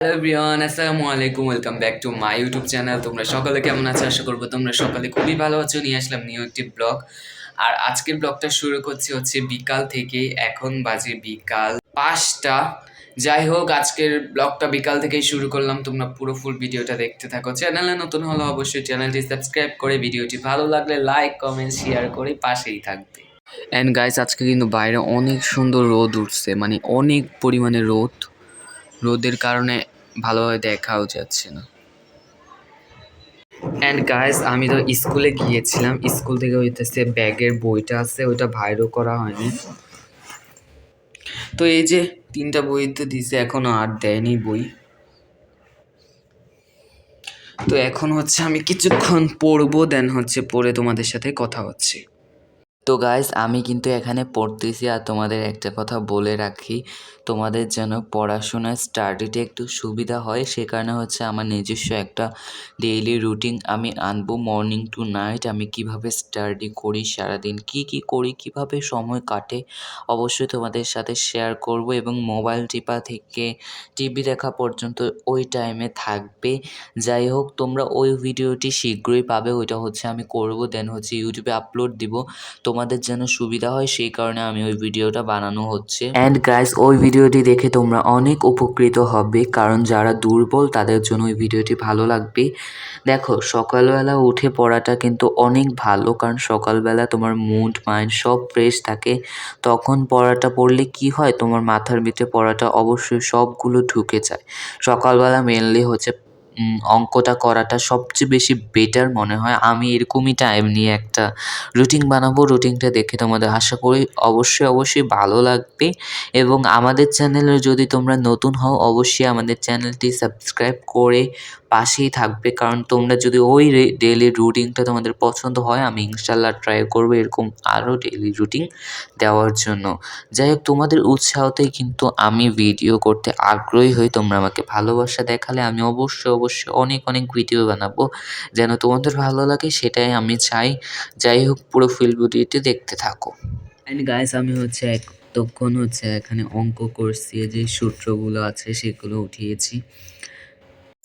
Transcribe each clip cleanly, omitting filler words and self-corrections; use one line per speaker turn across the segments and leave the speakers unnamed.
Hello everyone, আসসালামু আলাইকুম। Welcome back to my YouTube channel. তোমরা সকালে কেমন আছো? আশা করবো তোমরা সকালে খুবই ভালো আছো। নিয়ে আসলাম নিউ একটি ব্লগ। আর আজকের ব্লগটা শুরু করছি হচ্ছে বিকাল থেকে। এখন বাজে বিকাল 5টা। যাই হোক, আজকের ব্লগটা বিকাল থেকেই শুরু করলাম। তোমরা পুরো ফুল ভিডিওটা দেখতে থাকো। চ্যানেলে নতুন হলে অবশ্যই চ্যানেলটি সাবস্ক্রাইব করে, ভিডিওটি ভালো লাগলে লাইক কমেন্ট শেয়ার করে পাশেই থাকবে। অ্যান্ড গাইস, আজকে কিন্তু বাইরে অনেক সুন্দর রোদ উঠছে, মানে অনেক পরিমাণে রোদ। রোদের কারণে ভালোভাবে দেখাও যাচ্ছে না। অ্যান্ড গাইস, আমি তো স্কুলে গিয়েছিলাম। স্কুল থেকে হইতেছে ব্যাগের বইটা আছে, ওইটা বাইরও করা হয়নি। তো এই যে 3টা বই তো দিছে, এখনো আর দেয়নি বই। তো এখন হচ্ছে আমি কিছুক্ষণ পড়বো, দেন হচ্ছে পড়ে তোমাদের সাথে কথা হচ্ছে। তো গাইস, আমি কিন্তু এখানে পড়তেছি। আর তোমাদের একটা কথা বলে রাখি, তোমাদের যেন পড়াশোনার স্টাডিতে একটু সুবিধা হয়, সে কারণে হচ্ছে আমার নিজস্ব একটা ডেইলি রুটিন আমি আনবো। মর্নিং টু নাইট আমি কিভাবে স্টাডি করি, সারাদিন কি করি, কিভাবে সময় কাটে, অবশ্যই তোমাদের সাথে শেয়ার করব। এবং মোবাইল টিপা থেকে টিভি দেখা পর্যন্ত ওই টাইমে থাকবে। যাই হোক, তোমরা ওই ভিডিওটি শীঘ্রই পাবে। ওইটা হচ্ছে আমি করব, দেন হচ্ছে ইউটিউবে আপলোড দিব। তোমাদের যেন সুবিধা হয় সেই কারণে আমি ওই ভিডিওটা বানানো হচ্ছে। অ্যান্ড গাইস, ওই ভিডিওটি দেখে তোমরা অনেক উপকৃত হবে, কারণ যারা দুর্বল তাদের জন্য ওই ভিডিওটি ভালো লাগবে। দেখো, সকালবেলা উঠে পড়াটা কিন্তু অনেক ভালো, কারণ সকালবেলা তোমার মুড মাইন্ড সব ফ্রেশ থাকে। তখন পড়াটা পড়লে কি হয়, তোমার মাথার ভিতরে পড়াটা অবশ্যই সবগুলো ঢুকে যায়। সকালবেলা মেনলি হচ্ছে অঙ্কটা করাটা সবচেয়ে বেশি বেটার মনে হয়। আমি এরকমই টাইম নিয়ে একটা রুটিন বানাবো। রুটিনটা দেখে তোমাদের আশা করি অবশ্যই ভালো লাগবে। এবং আমাদের চ্যানেলে যদি তোমরা নতুন হও, অবশ্যই আমাদের চ্যানেলটি সাবস্ক্রাইব করে পাশেই থাকবে, কারণ তোমরা যদি ওই ডেইলি রুটিনটা তোমাদের পছন্দ হয়, আমি ইনশাল্লাহ ট্রাই করবো এরকম আরও ডেইলি রুটিন দেওয়ার জন্য। যাই হোক, তোমাদের উৎসাহতেই কিন্তু আমি ভিডিও করতে আগ্রহী হই। তোমরা আমাকে ভালোবাসা দেখালে আমি অবশ্যই অনেক ভিডিও বানাবো, যেন তোমাদের ভালো লাগে, সেটাই আমি চাই। যাই হোক, পুরো ফুল ভিডিওটি দেখতে থাকো। অ্যান্ড গাইস, আমি হচ্ছে এতক্ষণ হচ্ছে এখানে অঙ্ক করছি, যে সূত্রগুলো আছে সেগুলো উঠিয়েছি।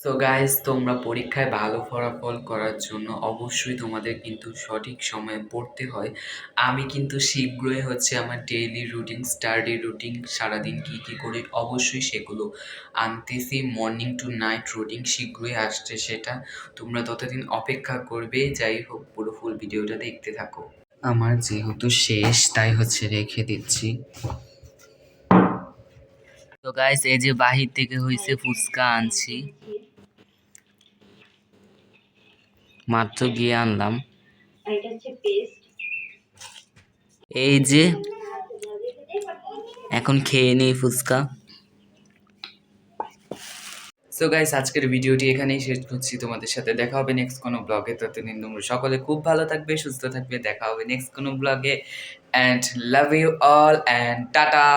সো গাইস, তোমরা পরীক্ষায় ভালো ফলাফল করার জন্য অবশ্যই তোমাদের কিন্তু সঠিক সময়ে পড়তে হয়। আমি কিন্তু শীঘ্রই হচ্ছে আমার ডেইলি রুটিন, স্টাডি রুটিন, সারাদিন কী করি অবশ্যই সেগুলো আনতেছি। মর্নিং টু নাইট রুটিন শীঘ্রই আসছে, সেটা তোমরা ততদিন অপেক্ষা করবে। যাই হোক, পুরো ফুল ভিডিওটা দেখতে থাকো। আমার যেহেতু শেষ, তাই হচ্ছে রেখে দিচ্ছি। তো গাইস, এই যে বাহির থেকে হয়েছে ফুচকা আনছি, মাত্র গিয়ে আনলাম। এই যে এখন খেয়ে নেই ফুচকা। সো গাইস, আজকের ভিডিওটি এখানেই শেষ করছি। তোমাদের সাথে দেখা হবে নেক্সট কোনো ব্লগে। ততদিন তোমরা সকলে খুব ভালো থাকবে, সুস্থ থাকবে। দেখা হবে নেক্সট কোনো ব্লগে। And love you all and tata.